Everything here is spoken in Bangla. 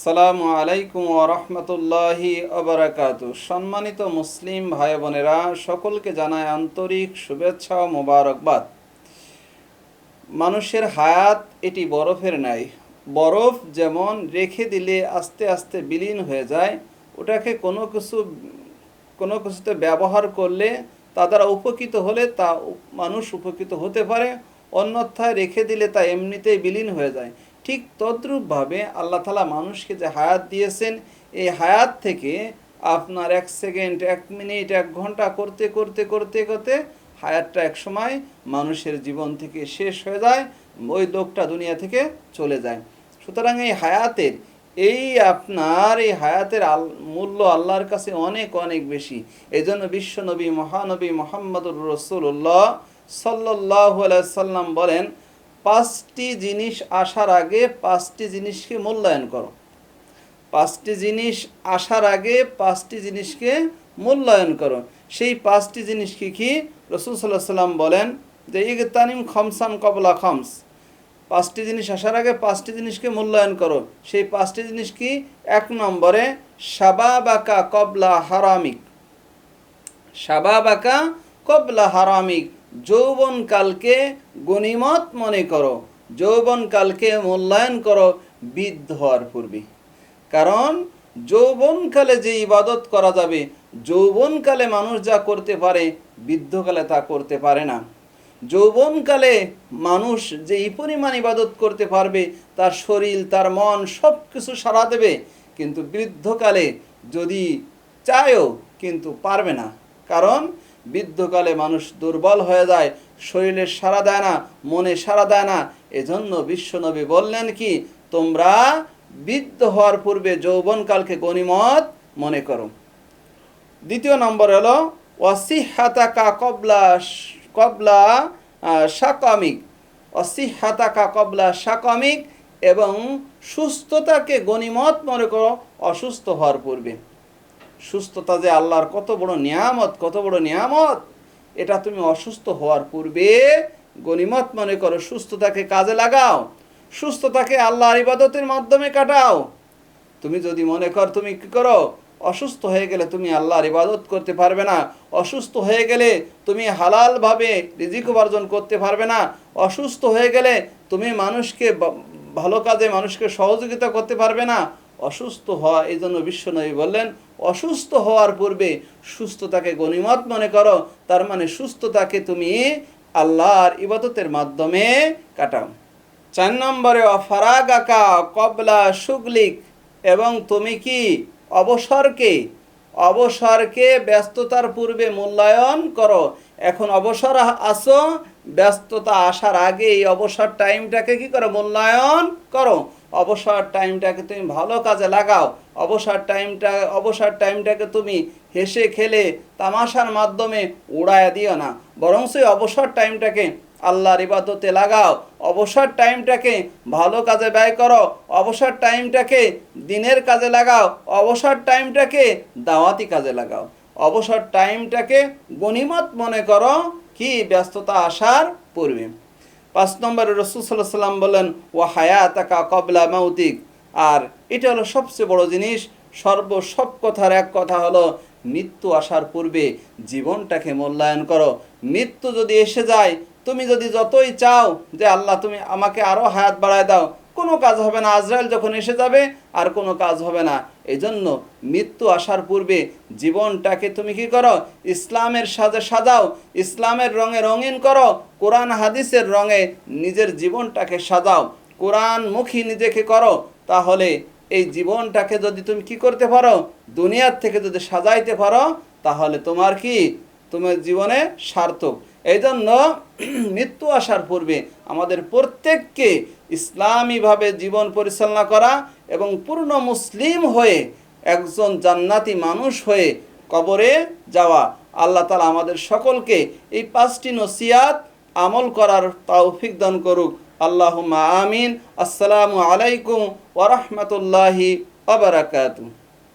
আসসালামু আলাইকুম ওয়া রাহমাতুল্লাহি ওয়া বারাকাতুহু। সম্মানিত মুসলিম ভাই বোনেরা, সকলকে জানাই আন্তরিক শুভেচ্ছা ও মোবারকবাদ। মানুষের হায়াত এটি বরফের ন্যায়। বরফ যেমন রেখে দিলে আস্তে আস্তে বিলীন হয়ে যায়, ওটাকে কোনো কিছুতে ব্যবহার করলে তা দ্বারা উপকৃত হলে তা মানুষ উপকৃত হতে পারে, অন্যথায় রেখে দিলে তা এমনিতেই বিলীন হয়ে যায়। ঠিক তদ্রূপভাবে আল্লাহ তাআলা মানুষকে যে হায়াত দিয়েছেন, এই হায়াত থেকে আপনার 1 সেকেন্ড, 1 মিনিট, 1 ঘন্টা করতে করতে করতে করতে হায়াতটা একসময় মানুষের জীবন থেকে শেষ হয়ে যায়, ওই লোকটা দুনিয়া থেকে চলে যায়। সুতরাং এই হায়াতের মূল্য আল্লাহর কাছে অনেক অনেক বেশি। এই জন্য বিশ্বনবী মহানবী মুহাম্মদুর রাসূলুল্লাহ সাল্লাল্লাহু আলাইহি সাল্লাম বলেন, 5টি জিনিস আসার আগে 5টি জিনিসকে মূল্যায়ন করো। 5টি জিনিস আসার আগে 5টি জিনিসকে মূল্যায়ন করো। সেই 5টি জিনিস কি? রাসূল সাল্লাল্লাহু আলাইহি সাল্লাম বলেন যে ইগতানিম খামসান কবলা খামস। 5টি জিনিস আসার আগে 5টি জিনিসকে মূল্যায়ন করো। সেই 5টি জিনিস কি? 1 নম্বরে শাবাবাকা কবলা হারামিক। শাবাবাকা কবলা হারামিক, যৌবনকালকে গনিমত মনে করো, যৌবনকালকে মূল্যায়ন করো বৃদ্ধ হওয়ার পূর্বে। কারণ যৌবনকালে যে ইবাদত করা যাবে, যৌবনকালে মানুষ যা করতে পারে বৃদ্ধকালে তা করতে পারে না। যৌবনকালে মানুষ যে পরিমাণ ইবাদত করতে পারবে, তার শরীর তার মন সব কিছু সাড়া দেবে, কিন্তু বৃদ্ধকালে যদি চায়ও কিন্তু পারবে না। কারণ বৃদ্ধকালে মানুষ দুর্বল হয়ে যায়, শরীরে সাড়া দেয় না, মনে সাড়া দেয় না। এজন্য বিশ্বনবী বললেন কি, তোমরা বৃদ্ধ হওয়ার পূর্বে যৌবনকালকে গনিমত মনে করো। 2 নম্বর হলো ওয়াসিহাতাকা কবলা সাকামিক। অসিহাতাকা কবলা সাকামিক, এবং সুস্থতাকে গনিমত মনে করো অসুস্থ হওয়ার পূর্বে। সুস্থতা যে আল্লাহর কত বড় নিয়ামত, কত বড় নিয়ামত, এটা তুমি অসুস্থ হওয়ার পূর্বে গনিমত মনে করো। সুস্থতাকে কাজে লাগাও, সুস্থতাকে আল্লাহর ইবাদতের মাধ্যমে কাটাও। তুমি যদি মনে কর তুমি কি করো, অসুস্থ হয়ে গেলে তুমি আল্লাহর ইবাদত করতে পারবে না, অসুস্থ হয়ে গেলে তুমি হালালভাবে রিজিক উপার্জন করতে পারবে না, অসুস্থ হয়ে গেলে তুমি মানুষকে ভালো কাজে মানুষকে সহযোগিতা করতে পারবে না, অসুস্থ হওয়া। এই জন্য বিশ্বনবী বললেন, অসুস্থ হওয়ার পূর্বে সুস্থতাকে গনিমত মনে করো। তার মানে সুস্থতাকে তুমি আল্লাহর ইবাদতের মাধ্যমে কাটাও। 4 নম্বরে অফারাগাকা কবলা শুগলিক, এবং তুমি কি অবসরকে ব্যস্ততার পূর্বে মূল্যায়ন করো। এখন অবসর আসো, ব্যস্ততা আসার আগে এই অবসর টাইমটাকে কি করো, মূল্যায়ন করো। অবসর টাইমটাকে তুমি ভালো কাজে লাগাও। অবসর টাইমটাকে তুমি হেসে খেলে তামাশার মাধ্যমে উড়ায় দিও না, বরং সেই অবসর টাইমটাকে আল্লাহর ইবাদতে লাগাও। অবসর টাইমটাকে ভালো কাজে ব্যয় করো, অবসর টাইমটাকে দিনের কাজে লাগাও, অবসর টাইমটাকে দাওয়াতি কাজে লাগাও। অবসর টাইমটাকে গনিমত মনে করো কি, ব্যস্ততা আসার পূর্বে। 5 নম্বরে রাসূল সাল্লাল্লাহু আলাইহি সাল্লাম বলেন ওয়া হায়াতাকা কবলা মাউতিক। আর এটা হলো সবচেয়ে বড় জিনিস। সব কথার এক কথা হলো, মৃত্যু আসার পূর্বে জীবনটাকে মূল্যায়ন করো। মৃত্যু যদি এসে যায়, তুমি যদি যতই চাও যে আল্লাহ তুমি আমাকে আরও হায়াত বাড়ায় দাও, কোনো কাজ হবে না। আজরাইল যখন এসে যাবে আর কোনো কাজ হবে না। এই জন্য মৃত্যু আসার পূর্বে জীবনটাকে তুমি কি করো, ইসলামের সাজে সাজাও, ইসলামের রঙে রঙিন করো, কোরআন হাদিসের রঙে নিজের জীবনটাকে সাজাও, কোরআনমুখী নিজেকে করো। তাহলে এই জীবনটাকে যদি তুমি কি করতে পারো, দুনিয়ার থেকে যদি সাজাইতে পারো, তাহলে তোমার জীবনে সার্থক। এই জন্য মৃত্যু আসার পূর্বে আমাদের প্রত্যেককে ইসলামীভাবে জীবন পরিচালনা করা এবং পূর্ণ মুসলিম হয়ে একজন জান্নাতি মানুষ হয়ে কবরে যাওয়া। আল্লাহ তাআলা আমাদের সকলকে এই 5টি নসিহত আমল করার তৌফিক দান করুক। আল্লাহুম্মা আমিন। আসসালামু আলাইকুম ওয়া রাহমাতুল্লাহি ওয়া বারাকাতুহু।